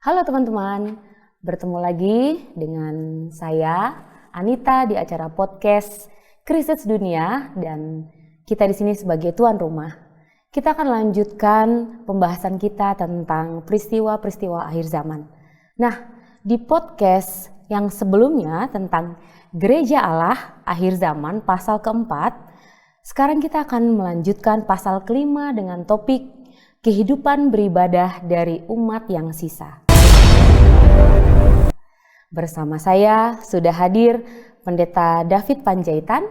Halo teman-teman, bertemu lagi dengan saya Anita di acara podcast Krisis Dunia dan kita di sini sebagai tuan rumah. Kita akan lanjutkan pembahasan kita tentang peristiwa-peristiwa akhir zaman. Nah, di podcast yang sebelumnya tentang Gereja Allah akhir zaman pasal keempat, sekarang kita akan melanjutkan pasal kelima dengan topik kehidupan beribadah dari umat yang sisa. Bersama saya sudah hadir Pendeta David Panjaitan.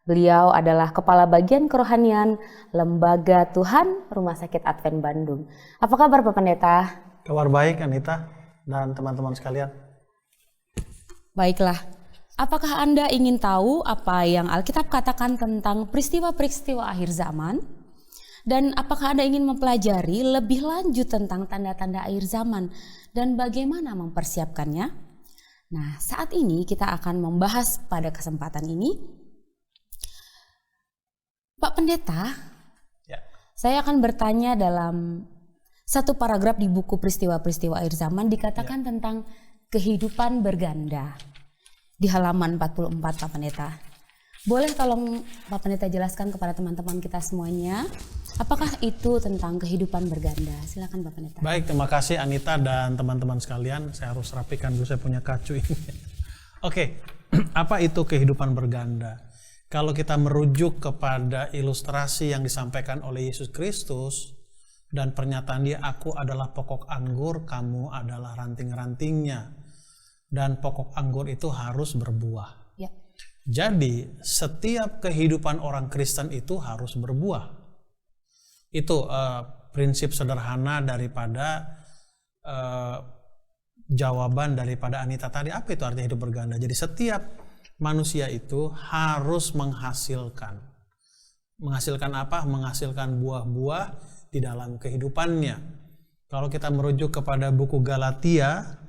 Beliau adalah Kepala Bagian Kerohanian Lembaga Tuhan Rumah Sakit Advent Bandung. Apa kabar Pak Pendeta? Kabar baik Anita dan teman-teman sekalian. Baiklah, apakah Anda ingin tahu apa yang Alkitab katakan tentang peristiwa-peristiwa akhir zaman? Dan apakah Anda ingin mempelajari lebih lanjut tentang tanda-tanda akhir zaman dan bagaimana mempersiapkannya? Nah, saat ini kita akan membahas pada kesempatan ini. Pak Pendeta, saya akan bertanya dalam satu paragraf di buku peristiwa-peristiwa akhir zaman dikatakan tentang kehidupan berganda. Di halaman 44 Pak Pendeta. Boleh tolong Pak Pendeta jelaskan kepada teman-teman kita semuanya, apakah itu tentang kehidupan berganda? Silakan Pak Pendeta. Baik, terima kasih Anita dan teman-teman sekalian. Saya harus rapikan dulu, saya punya kacu ini. Oke, apa itu kehidupan berganda? Kalau kita merujuk kepada ilustrasi yang disampaikan oleh Yesus Kristus dan pernyataan dia, aku adalah pokok anggur, kamu adalah ranting-rantingnya. Dan pokok anggur itu harus berbuah. Ya. Jadi setiap kehidupan orang Kristen itu harus berbuah. Itu prinsip sederhana daripada jawaban daripada Anita tadi. Apa itu artinya hidup berganda? Jadi setiap manusia itu harus menghasilkan apa? Menghasilkan buah-buah di dalam kehidupannya. Kalau kita merujuk kepada buku Galatia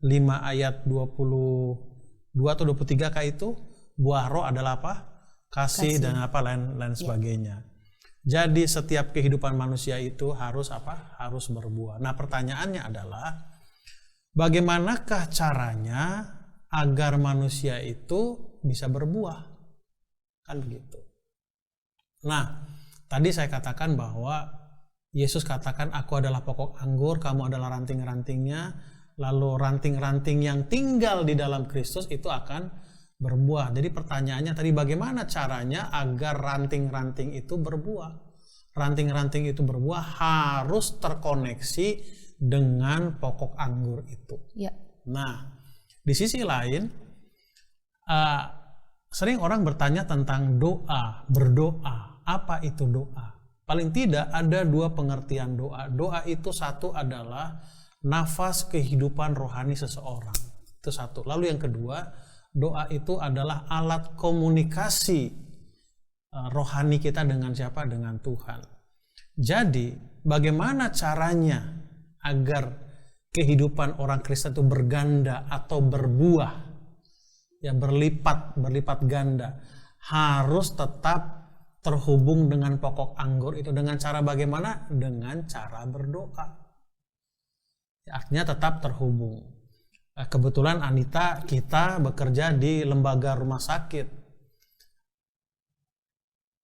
5 ayat 22 atau 23 kah itu? Buah roh adalah apa? Kasih dan apa lain sebagainya. Jadi setiap kehidupan manusia itu harus apa? Harus berbuah. Nah, pertanyaannya adalah bagaimanakah caranya agar manusia itu bisa berbuah? Kan begitu. Nah, tadi saya katakan bahwa Yesus katakan aku adalah pokok anggur, kamu adalah ranting-rantingnya. Lalu ranting-ranting yang tinggal di dalam Kristus itu akan berbuah. Jadi pertanyaannya tadi, bagaimana caranya agar ranting-ranting itu berbuah? Ranting-ranting itu berbuah harus terkoneksi dengan pokok anggur itu. Ya. Nah, di sisi lain, sering orang bertanya tentang doa, berdoa. Apa itu doa? Paling tidak ada dua pengertian doa. Doa itu satu adalah nafas kehidupan rohani seseorang. Itu satu. Lalu yang kedua, doa itu adalah alat komunikasi rohani kita dengan siapa? Dengan Tuhan. Jadi, bagaimana caranya agar kehidupan orang Kristen itu berganda atau berbuah? Ya, berlipat ganda. Harus tetap terhubung dengan pokok anggur itu dengan cara bagaimana? Dengan cara berdoa. Artinya tetap terhubung. Kebetulan Anita, kita bekerja di lembaga rumah sakit.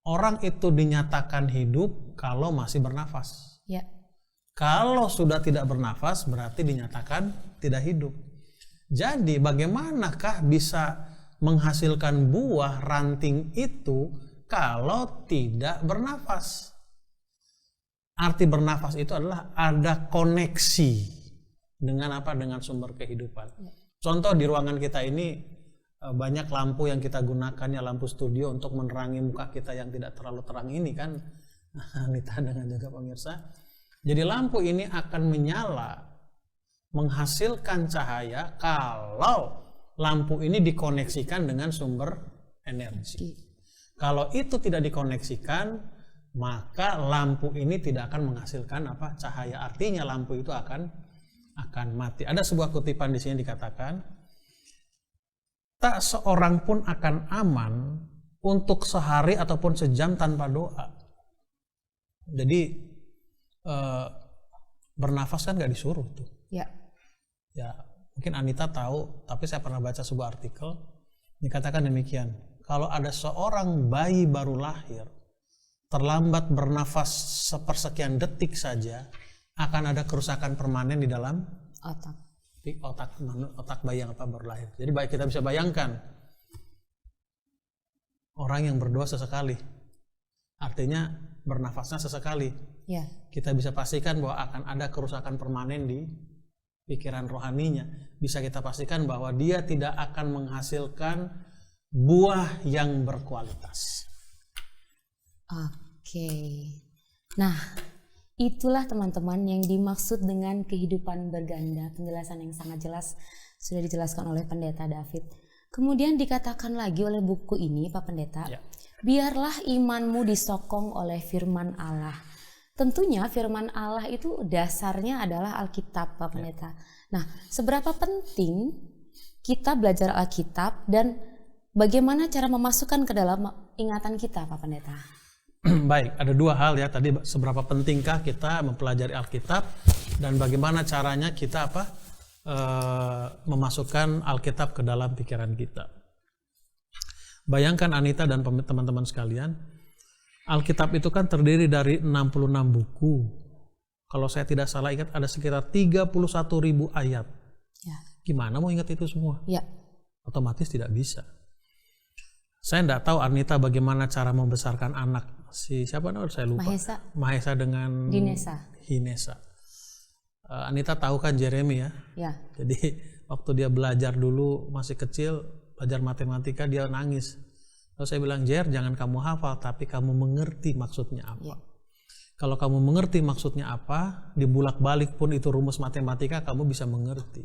Orang itu dinyatakan hidup kalau masih bernafas. Ya. Kalau sudah tidak bernafas berarti dinyatakan tidak hidup. Jadi bagaimanakah bisa menghasilkan buah ranting itu kalau tidak bernafas? Arti bernafas itu adalah ada koneksi dengan apa? Dengan sumber kehidupan. Contoh di ruangan kita ini banyak lampu yang kita gunakan, ya lampu studio untuk menerangi muka kita yang tidak terlalu terang ini kan, Anita dengan juga pemirsa. Jadi lampu ini akan menyala, menghasilkan cahaya kalau lampu ini dikoneksikan dengan sumber energi. Kalau itu tidak dikoneksikan, maka lampu ini tidak akan menghasilkan apa? Cahaya. Artinya lampu itu akan mati. Ada sebuah kutipan di sini dikatakan, tak seorang pun akan aman untuk sehari ataupun sejam tanpa doa. Jadi bernafas kan nggak disuruh tuh. Ya. Ya, mungkin Anita tahu, tapi saya pernah baca sebuah artikel dikatakan demikian. Kalau ada seorang bayi baru lahir terlambat bernafas sepersekian detik saja, akan ada kerusakan permanen di dalam otak bayi yang baru lahir. Jadi baik kita bisa bayangkan orang yang berdoa sesekali, artinya bernafasnya sesekali. Ya. Kita bisa pastikan bahwa akan ada kerusakan permanen di pikiran rohaninya. Bisa kita pastikan bahwa dia tidak akan menghasilkan buah yang berkualitas. Oke. Nah, itulah teman-teman yang dimaksud dengan kehidupan berganda. Penjelasan yang sangat jelas sudah dijelaskan oleh Pendeta David. Kemudian dikatakan lagi oleh buku ini, Pak Pendeta, biarlah imanmu disokong oleh firman Allah. Tentunya firman Allah itu dasarnya adalah Alkitab, Pak Pendeta. Nah, seberapa penting kita belajar Alkitab dan bagaimana cara memasukkan ke dalam ingatan kita, Pak Pendeta? Baik, ada dua hal ya tadi, seberapa pentingkah kita mempelajari Alkitab dan bagaimana caranya kita memasukkan Alkitab ke dalam pikiran kita. Bayangkan Anita dan teman-teman sekalian, Alkitab itu kan terdiri dari 66 buku. Kalau saya tidak salah ingat ada sekitar 31.000 ayat. Ya. Gimana mau ingat itu semua? Ya. Otomatis tidak bisa. Saya tidak tahu Anita bagaimana cara membesarkan anak siapa namanya saya lupa. Mahesa dengan Hinesa. Anita tahu kan Jeremy ya? Ya. Jadi waktu dia belajar dulu masih kecil, belajar matematika dia nangis. Lalu saya bilang, Jer, jangan kamu hafal tapi kamu mengerti maksudnya apa. Ya. Kalau kamu mengerti maksudnya apa, dibulak-balik pun itu rumus matematika kamu bisa mengerti.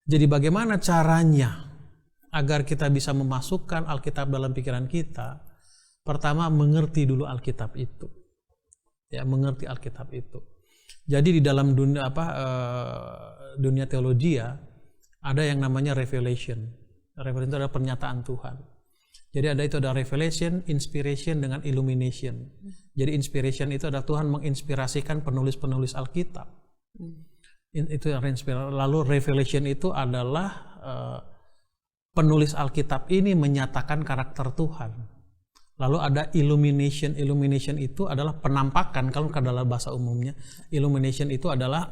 Jadi bagaimana caranya agar kita bisa memasukkan Alkitab dalam pikiran kita? Pertama, mengerti dulu Alkitab itu. Ya, mengerti Alkitab itu. Jadi di dalam dunia teologi ya, ada yang namanya revelation. Revelation itu adalah pernyataan Tuhan. Jadi ada revelation, inspiration dengan illumination. Jadi inspiration itu adalah Tuhan menginspirasikan penulis-penulis Alkitab. Itu yang inspirasi. Lalu revelation itu adalah penulis Alkitab ini menyatakan karakter Tuhan. Lalu ada illumination. Illumination itu adalah penampakan, kalau dalam bahasa umumnya. Illumination itu adalah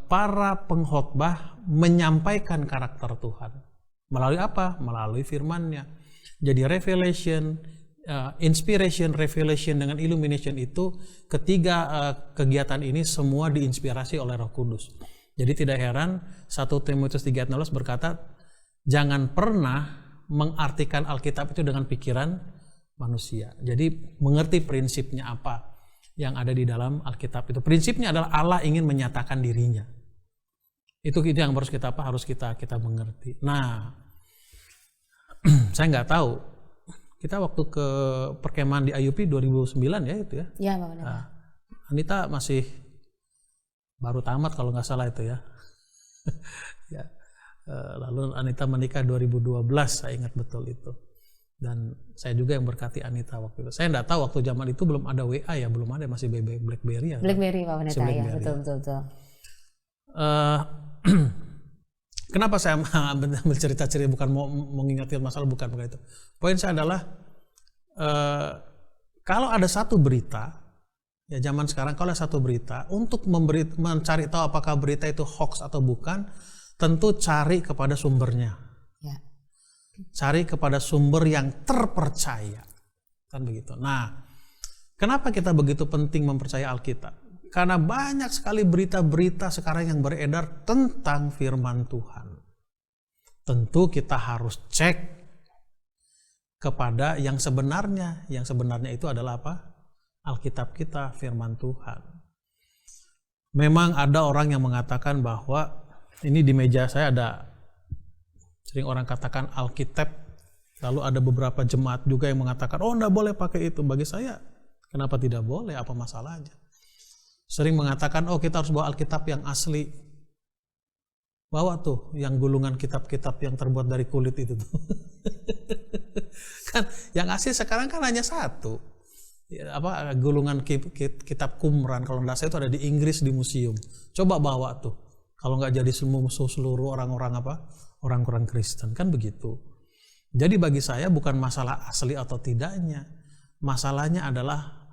para pengkhotbah menyampaikan karakter Tuhan. Melalui apa? Melalui firman-Nya. Jadi revelation, inspiration, revelation dengan illumination itu ketiga kegiatan ini semua diinspirasi oleh Roh Kudus. Jadi tidak heran 1 Timotius 3:16 berkata, jangan pernah mengartikan Alkitab itu dengan pikiran manusia. Jadi mengerti prinsipnya apa yang ada di dalam Alkitab itu. Prinsipnya adalah Allah ingin menyatakan dirinya. Itu yang harus kita mengerti. Nah, saya nggak tahu. Kita waktu ke perkemahan di IUP 2009 ya itu ya. Iya, Pak. Nah, Anita masih baru tamat kalau nggak salah itu ya. Ya. Lalu Anita menikah 2012, saya ingat betul itu. Dan saya juga yang berkati Anita waktu itu. Saya nggak tahu waktu zaman itu belum ada WA ya, belum ada, masih BlackBerry ya. BlackBerry Pak Pendeta ya, betul. Kenapa saya bercerita-cerita bukan mau mengingatkan masalah, bukan begitu. Poin saya adalah kalau ada satu berita, ya zaman sekarang kalau ada satu berita, untuk mencari tahu apakah berita itu hoax atau bukan, tentu cari kepada sumbernya. Ya. Cari kepada sumber yang terpercaya. Kan begitu. Nah, kenapa kita begitu penting mempercayai Alkitab? Karena banyak sekali berita-berita sekarang yang beredar tentang firman Tuhan. Tentu kita harus cek kepada yang sebenarnya. Yang sebenarnya itu adalah apa? Alkitab kita, firman Tuhan. Memang ada orang yang mengatakan bahwa ini di meja saya ada, sering orang katakan Alkitab, lalu ada beberapa jemaat juga yang mengatakan, oh enggak boleh pakai itu. Bagi saya, kenapa tidak boleh? Apa masalahnya? Sering mengatakan, oh kita harus bawa Alkitab yang asli. Bawa tuh yang gulungan kitab-kitab yang terbuat dari kulit itu tuh. Kan yang asli sekarang kan hanya satu, gulungan kitab Qumran kalau nggak salah itu ada di Inggris di museum. Coba bawa tuh. Kalau nggak jadi musuh seluruh orang-orang Kristen, kan begitu. Jadi bagi saya bukan masalah asli atau tidaknya, masalahnya adalah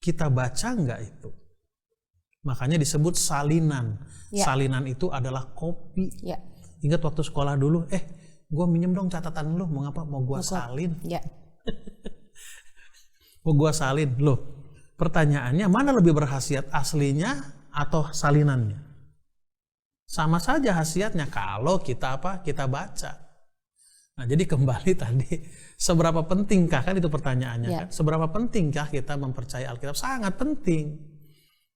kita baca nggak itu. Makanya disebut salinan. Salinan itu adalah kopi. Ingat waktu sekolah dulu, gue minjem dong catatan lu, mau ngapa? Mau gue salin. Mau gue salin. Loh, pertanyaannya mana lebih berkhasiat, aslinya atau salinannya? Sama saja khasiatnya kalau kita baca. Nah, jadi kembali tadi, seberapa pentingkah, kan itu pertanyaannya kan? Seberapa pentingkah kita mempercayai Alkitab? Sangat penting.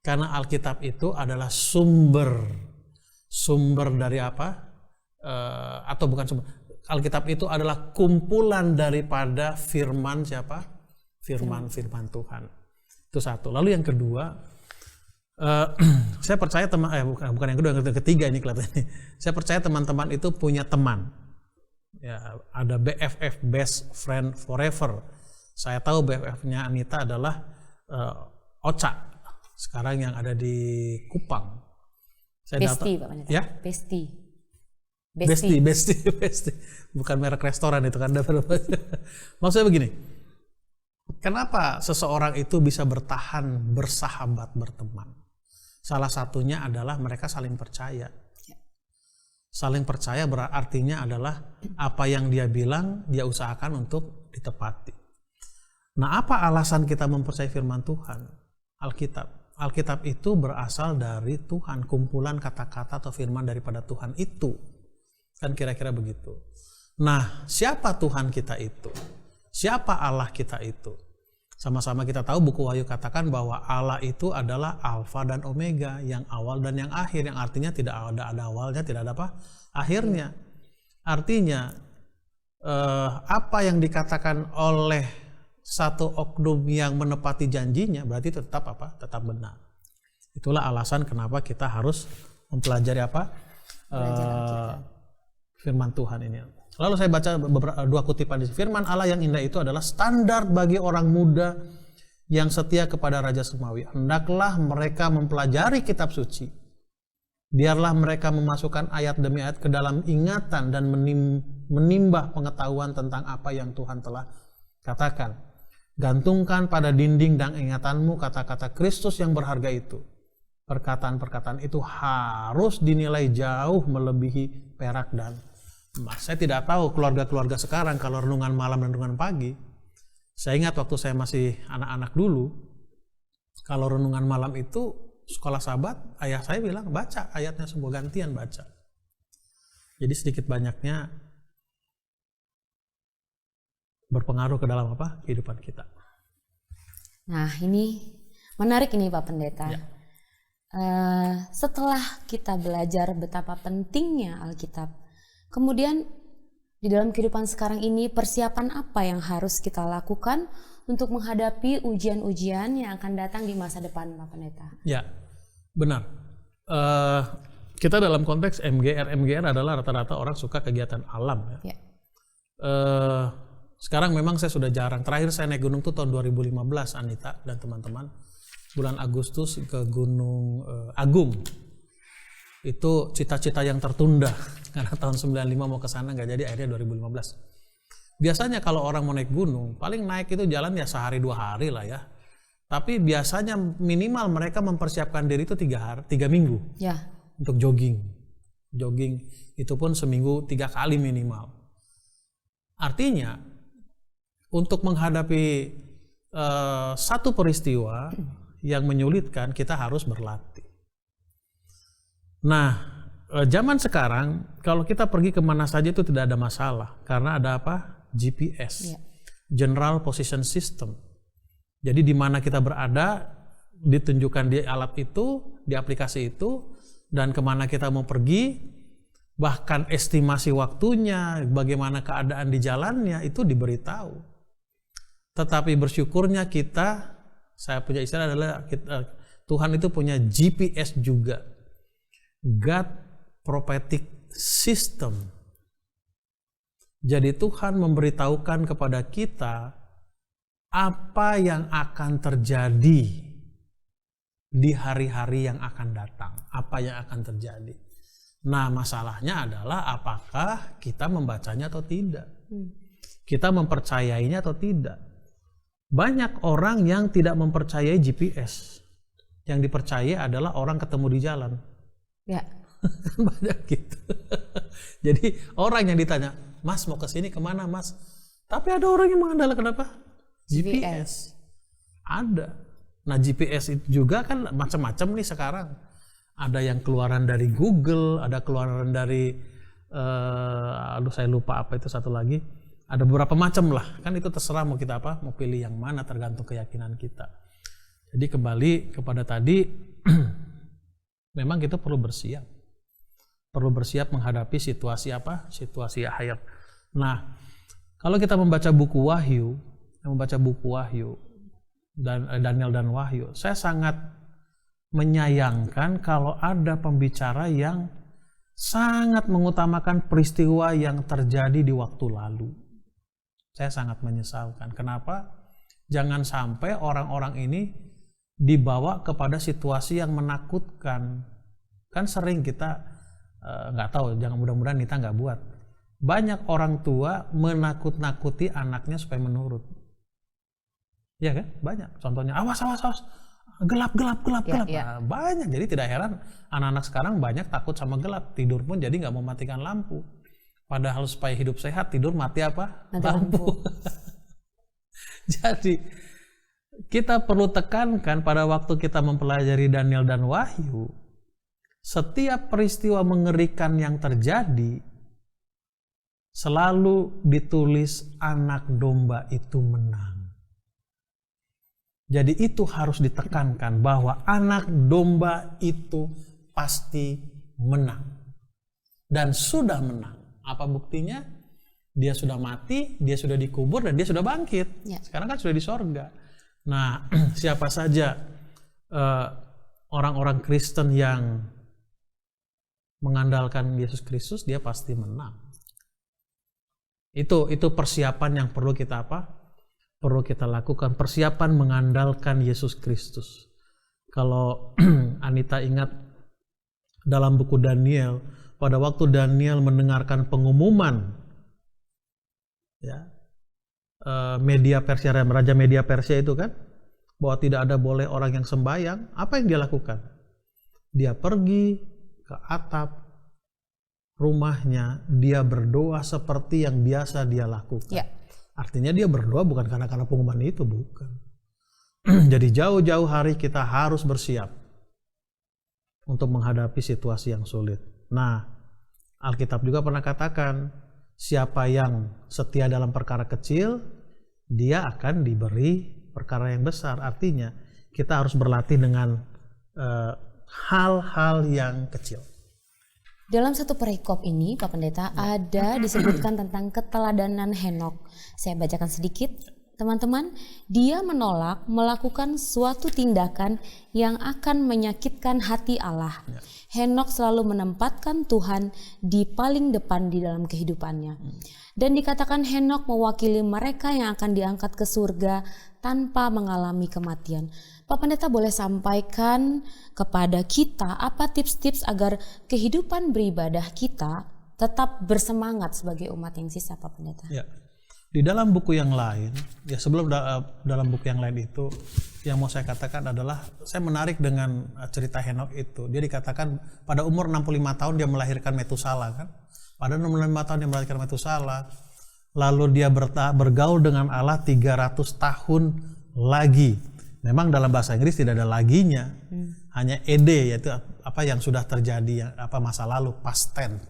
Karena Alkitab itu adalah sumber dari apa? Atau bukan sumber. Alkitab itu adalah kumpulan daripada firman siapa? Firman Tuhan. Itu satu. Lalu yang kedua, saya percaya bukan yang kedua, yang ketiga ini kelihatannya. Saya percaya teman-teman itu punya teman. Ya, ada BFF, best friend forever. Saya tahu BFF-nya Anita adalah Ocha. Sekarang yang ada di Kupang. Besti, Pak Pendeta. Ya? Besti. Bukan merek restoran itu kan. Maksudnya begini. Kenapa seseorang itu bisa bertahan, bersahabat, berteman? Salah satunya adalah mereka saling percaya. Saling percaya artinya adalah apa yang dia bilang, dia usahakan untuk ditepati. Nah, apa alasan kita mempercayai firman Tuhan? Alkitab. Alkitab itu berasal dari Tuhan, kumpulan kata-kata atau firman daripada Tuhan itu. Kan kira-kira begitu. Nah, siapa Tuhan kita itu? Siapa Allah kita itu? Sama-sama kita tahu buku Wahyu katakan bahwa Allah itu adalah Alfa dan Omega, yang awal dan yang akhir, yang artinya tidak ada awalnya, tidak ada akhirnya. Artinya apa yang dikatakan oleh satu oknum yang menepati janjinya berarti tetap tetap benar. Itulah alasan kenapa kita harus mempelajari firman Tuhan ini. Lalu saya baca dua kutipan di sini. Firman Allah yang indah itu adalah standar bagi orang muda yang setia kepada Raja Semawi. Hendaklah mereka mempelajari kitab suci. Biarlah mereka memasukkan ayat demi ayat ke dalam ingatan dan menimbah pengetahuan tentang apa yang Tuhan telah katakan. Gantungkan pada dinding dan ingatanmu kata-kata Kristus yang berharga itu. Perkataan-perkataan itu harus dinilai jauh melebihi perak dan emas. Saya tidak tahu keluarga-keluarga sekarang kalau renungan malam dan renungan pagi. Saya ingat waktu saya masih anak-anak dulu, kalau renungan malam itu sekolah sahabat, ayah saya bilang baca ayatnya semua, gantian baca. Jadi sedikit banyaknya berpengaruh ke dalam kehidupan kita. Nah, ini menarik ini Pak Pendeta. Ya. Setelah kita belajar betapa pentingnya Alkitab, kemudian di dalam kehidupan sekarang ini persiapan apa yang harus kita lakukan untuk menghadapi ujian-ujian yang akan datang di masa depan, Pak Pendeta? Ya, benar. Kita dalam konteks MGR adalah rata-rata orang suka kegiatan alam. Ya. Sekarang memang saya sudah jarang. Terakhir saya naik gunung tuh tahun 2015, Anita dan teman-teman. Bulan Agustus ke Gunung Agung. Itu cita-cita yang tertunda karena tahun 95 mau ke sana nggak jadi, akhirnya 2015. Biasanya kalau orang mau naik gunung, paling naik itu jalan ya sehari 2 hari lah ya. Tapi biasanya minimal mereka mempersiapkan diri itu 3 minggu ya. Untuk jogging. Jogging itu pun seminggu 3 kali minimal. Artinya untuk menghadapi satu peristiwa yang menyulitkan, kita harus berlatih. Nah, zaman sekarang kalau kita pergi kemana saja itu tidak ada masalah karena ada GPS, General Position System. Jadi di mana kita berada ditunjukkan di alat itu, di aplikasi itu, dan kemana kita mau pergi, bahkan estimasi waktunya, bagaimana keadaan di jalannya itu diberitahu. Tetapi bersyukurnya kita, saya punya istilah adalah Tuhan itu punya GPS juga. God Prophetic System. Jadi Tuhan memberitahukan kepada kita apa yang akan terjadi di hari-hari yang akan datang, apa yang akan terjadi. Nah, masalahnya adalah apakah kita membacanya atau tidak. Kita mempercayainya atau tidak. Banyak orang yang tidak mempercayai GPS. Yang dipercaya adalah orang ketemu di jalan. Ya. Banyak gitu. Jadi orang yang ditanya, Mas mau ke sini kemana Mas? Tapi ada orang yang mengandalkan apa? GPS. Ada. Nah GPS itu juga kan macam-macam nih sekarang. Ada yang keluaran dari Google, ada keluaran dari, saya lupa apa itu satu lagi. Ada beberapa macam lah. Kan itu terserah mau kita apa, mau pilih yang mana tergantung keyakinan kita. Jadi kembali kepada tadi, memang kita perlu bersiap. Perlu bersiap menghadapi situasi apa? Situasi akhir. Nah, kalau kita membaca buku Wahyu, dan Daniel dan Wahyu, saya sangat menyayangkan kalau ada pembicara yang sangat mengutamakan peristiwa yang terjadi di waktu lalu. Saya sangat menyesalkan. Kenapa? Jangan sampai orang-orang ini dibawa kepada situasi yang menakutkan. Kan sering kita nggak tahu, jangan mudah-mudahan kita nggak buat. Banyak orang tua menakut-nakuti anaknya supaya menurut. Ya kan? Banyak. Contohnya, awas. Gelap. Ya. Nah, banyak. Jadi tidak heran anak-anak sekarang banyak takut sama gelap. Tidur pun jadi nggak mau matikan lampu. Padahal supaya hidup sehat, tidur mati apa? Mati lampu. Jadi kita perlu tekankan pada waktu kita mempelajari Daniel dan Wahyu, setiap peristiwa mengerikan yang terjadi selalu ditulis anak domba itu menang. Jadi itu harus ditekankan bahwa anak domba itu pasti menang. Dan sudah menang. Apa buktinya? Dia sudah mati, dia sudah dikubur, dan dia sudah bangkit. Ya. Sekarang kan sudah di sorga. Nah, siapa saja orang-orang Kristen yang mengandalkan Yesus Kristus, dia pasti menang. Itu persiapan yang perlu kita apa? Perlu kita lakukan, persiapan mengandalkan Yesus Kristus. Kalau Anita ingat dalam buku Daniel, pada waktu Daniel mendengarkan pengumuman ya, Raja Media Persia itu kan, bahwa tidak ada boleh orang yang sembahyang, apa yang dia lakukan? Dia pergi ke atap rumahnya, dia berdoa seperti yang biasa dia lakukan. Ya. Artinya dia berdoa bukan karena pengumuman itu, bukan. Jadi jauh-jauh hari kita harus bersiap untuk menghadapi situasi yang sulit. Nah, Alkitab juga pernah katakan, siapa yang setia dalam perkara kecil, dia akan diberi perkara yang besar. Artinya kita harus berlatih dengan hal-hal yang kecil. Dalam satu perikop ini, Pak Pendeta, ada disebutkan tentang keteladanan Henokh. Saya bacakan sedikit, teman-teman. Dia menolak melakukan suatu tindakan yang akan menyakitkan hati Allah. Ya. Henokh selalu menempatkan Tuhan di paling depan di dalam kehidupannya. Dan dikatakan Henokh mewakili mereka yang akan diangkat ke surga tanpa mengalami kematian. Pak Pendeta boleh sampaikan kepada kita apa tips-tips agar kehidupan beribadah kita tetap bersemangat sebagai umat yang sisa, Pak Pendeta? Ya. Di dalam buku yang lain, ya sebelum dalam buku yang lain itu, yang mau saya katakan adalah, saya menarik dengan cerita Henokh itu. Dia dikatakan pada umur 65 tahun dia melahirkan Metusala kan. Pada 65 tahun dia melahirkan Metusala, lalu dia bergaul dengan Allah 300 tahun lagi. Memang dalam bahasa Inggris tidak ada laginya, hanya ed, yaitu apa yang sudah terjadi, masa lalu, past tense.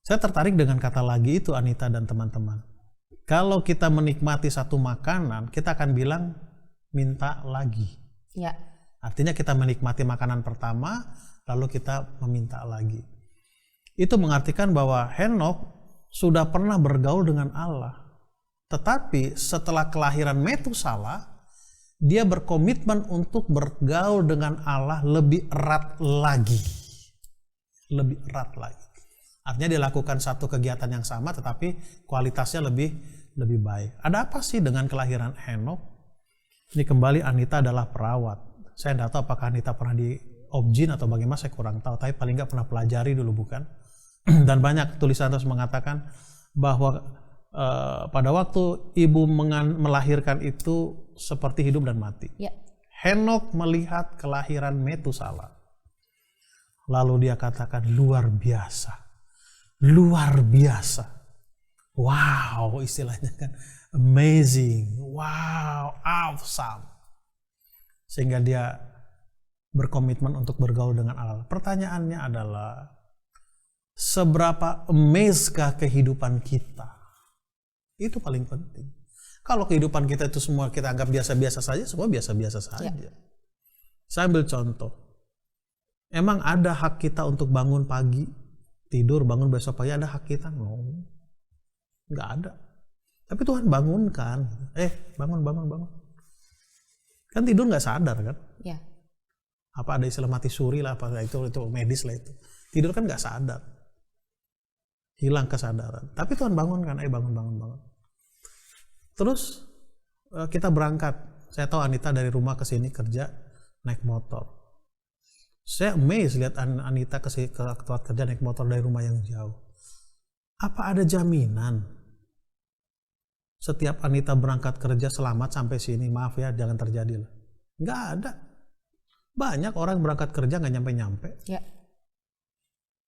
Saya tertarik dengan kata lagi itu, Anita dan teman-teman. Kalau kita menikmati satu makanan, kita akan bilang minta lagi. Ya. Artinya kita menikmati makanan pertama, lalu kita meminta lagi. Itu mengartikan bahwa Henokh sudah pernah bergaul dengan Allah. Tetapi setelah kelahiran Metusala, dia berkomitmen untuk bergaul dengan Allah lebih erat lagi. Lebih erat lagi. Artinya dia lakukan satu kegiatan yang sama tetapi kualitasnya lebih lebih baik. Ada apa sih dengan kelahiran Henokh? Ini kembali Anita adalah perawat. Saya tidak tahu apakah Anita pernah di Obgyn atau bagaimana, saya kurang tahu. Tapi paling nggak pernah pelajari dulu, bukan? Dan banyak tulisan terus mengatakan bahwa pada waktu ibu melahirkan itu seperti hidup dan mati. Ya. Henokh melihat kelahiran Metusala. Lalu dia katakan luar biasa. Luar biasa. Wow, istilahnya kan. Amazing. Wow, awesome. Sehingga dia berkomitmen untuk bergaul dengan Allah. Pertanyaannya adalah, seberapa amazed-kah kehidupan kita? Itu paling penting. Kalau kehidupan kita itu semua kita anggap biasa-biasa saja, semua biasa-biasa saja. Ya. Saya ambil contoh. Emang ada hak kita untuk bangun pagi, tidur, bangun besok pagi, ada hak kita? No. Nggak ada. Tapi Tuhan bangunkan. Bangun. Kan tidur nggak sadar kan? Ya. Apa ada istilah mati suri lah, apa itu medis lah itu. Tidur kan nggak sadar. Hilang kesadaran. Tapi Tuhan bangunkan, bangun. Terus kita berangkat. Saya tahu Anita dari rumah ke sini kerja naik motor. Saya amazed lihat Anita ke tempat kerja naik motor dari rumah yang jauh. Apa ada jaminan setiap Anita berangkat kerja selamat sampai sini? Maaf ya, jangan terjadi lah. Nggak ada. Banyak orang berangkat kerja nggak nyampe-nyampe. Ya.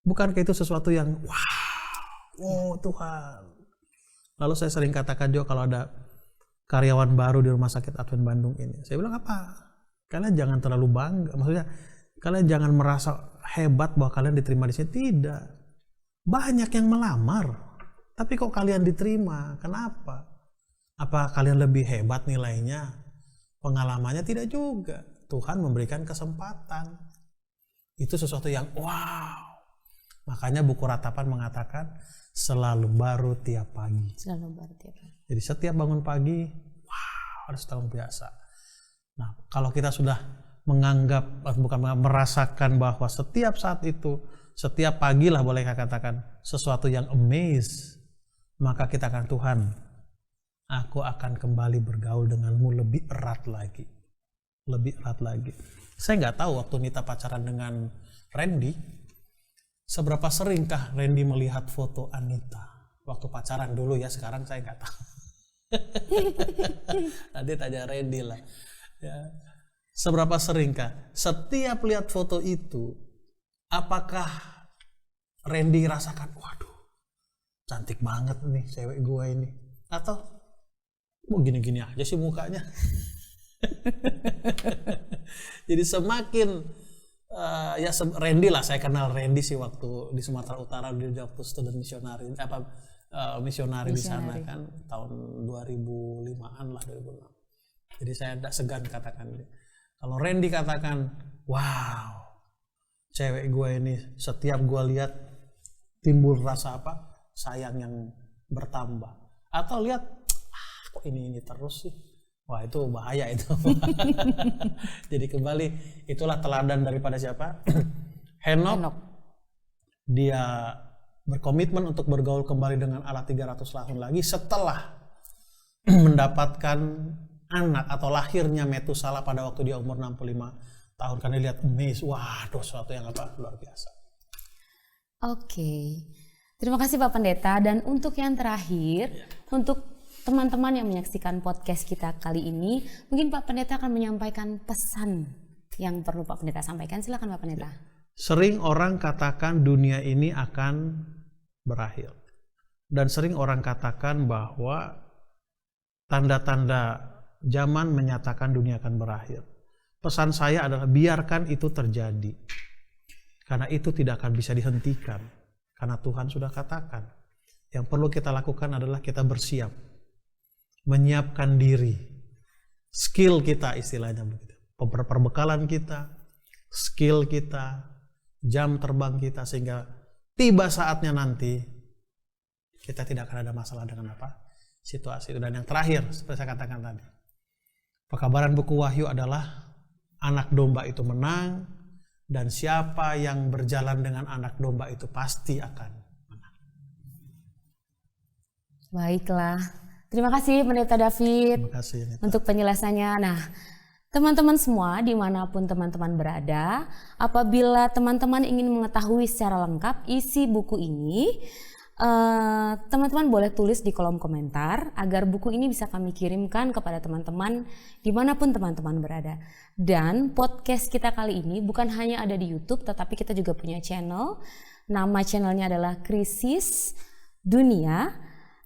Bukankah itu sesuatu yang wow, Tuhan. Lalu saya sering katakan juga kalau ada karyawan baru di Rumah Sakit Advent Bandung ini. Saya bilang apa? Kalian jangan terlalu bangga. Maksudnya kalian jangan merasa hebat bahwa kalian diterima di sini. Tidak. Banyak yang melamar. Tapi kok kalian diterima? Kenapa? Apa kalian lebih hebat nilainya? Pengalamannya? Tidak juga. Tuhan memberikan kesempatan. Itu sesuatu yang wow. Makanya buku Ratapan mengatakan selalu baru tiap pagi. Selalu baru tiap pagi. Jadi setiap bangun pagi, wow, harus luar biasa. Nah, kalau kita sudah merasakan bahwa setiap saat itu, setiap pagi lah boleh katakan sesuatu yang amaze, maka kita akan, Tuhan, aku akan kembali bergaul denganmu lebih erat lagi. Lebih erat lagi. Saya nggak tahu waktu Nita pacaran dengan Randy, seberapa seringkah Randy melihat foto Anita waktu pacaran dulu ya, sekarang saya nggak tahu. Nanti tanya Randy lah. Ya. Seberapa seringkah setiap lihat foto itu, apakah Randy rasakan, waduh, cantik banget nih cewek gue ini, atau mau gini-gini aja sih mukanya. Jadi semakin Randy lah, saya kenal Randy sih waktu di Sumatera Utara, di waktu student misionari di sana kan tahun 2005-an lah, 2006. Jadi saya tidak segan katakan dia. Kalau Randy katakan, wow, cewek gue ini setiap gue lihat timbul rasa apa? Sayang yang bertambah. Atau lihat, kok ini terus sih? Wah, itu bahaya itu. Jadi kembali, itulah teladan daripada siapa? Henokh. Dia berkomitmen untuk bergaul kembali dengan Allah 300 tahun lagi setelah mendapatkan anak atau lahirnya Metusala pada waktu dia umur 65 tahun. Karena lihat amazed, waduh, sesuatu yang luar biasa. Oke. Terima kasih Pak Pendeta. Dan untuk yang terakhir, untuk teman-teman yang menyaksikan podcast kita kali ini, mungkin Pak Pendeta akan menyampaikan pesan yang perlu Pak Pendeta sampaikan. Silakan Pak Pendeta. Sering orang katakan dunia ini akan berakhir. Dan sering orang katakan bahwa tanda-tanda zaman menyatakan dunia akan berakhir. Pesan saya adalah biarkan itu terjadi. Karena itu tidak akan bisa dihentikan. Karena Tuhan sudah katakan. Yang perlu kita lakukan adalah kita bersiap. Menyiapkan diri, skill kita istilahnya begitu, perbekalan kita, skill kita, jam terbang kita, sehingga tiba saatnya nanti kita tidak akan ada masalah dengan situasi itu. Dan yang terakhir, seperti saya katakan tadi, pekabaran buku Wahyu adalah anak domba itu menang, dan siapa yang berjalan dengan anak domba itu pasti akan menang. Baiklah. Terima kasih Pendeta David Terima kasih Anita. untuk penjelasannya. Nah, teman-teman semua dimanapun teman-teman berada, apabila teman-teman ingin mengetahui secara lengkap isi buku ini, teman-teman boleh tulis di kolom komentar agar buku ini bisa kami kirimkan kepada teman-teman dimanapun teman-teman berada. Dan podcast kita kali ini bukan hanya ada di YouTube, tetapi kita juga punya channel. Nama channelnya adalah Krisis Dunia,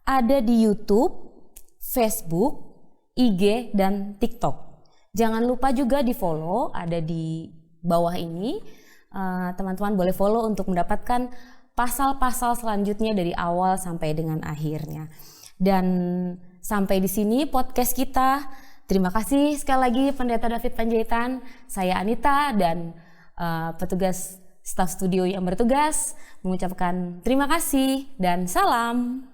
ada di YouTube, Facebook, IG, dan TikTok. Jangan lupa juga di follow, ada di bawah ini. Teman-teman boleh follow untuk mendapatkan pasal-pasal selanjutnya dari awal sampai dengan akhirnya. Dan sampai di sini podcast kita. Terima kasih sekali lagi Pendeta David Panjaitan, saya Anita dan petugas staf studio yang bertugas mengucapkan terima kasih dan salam.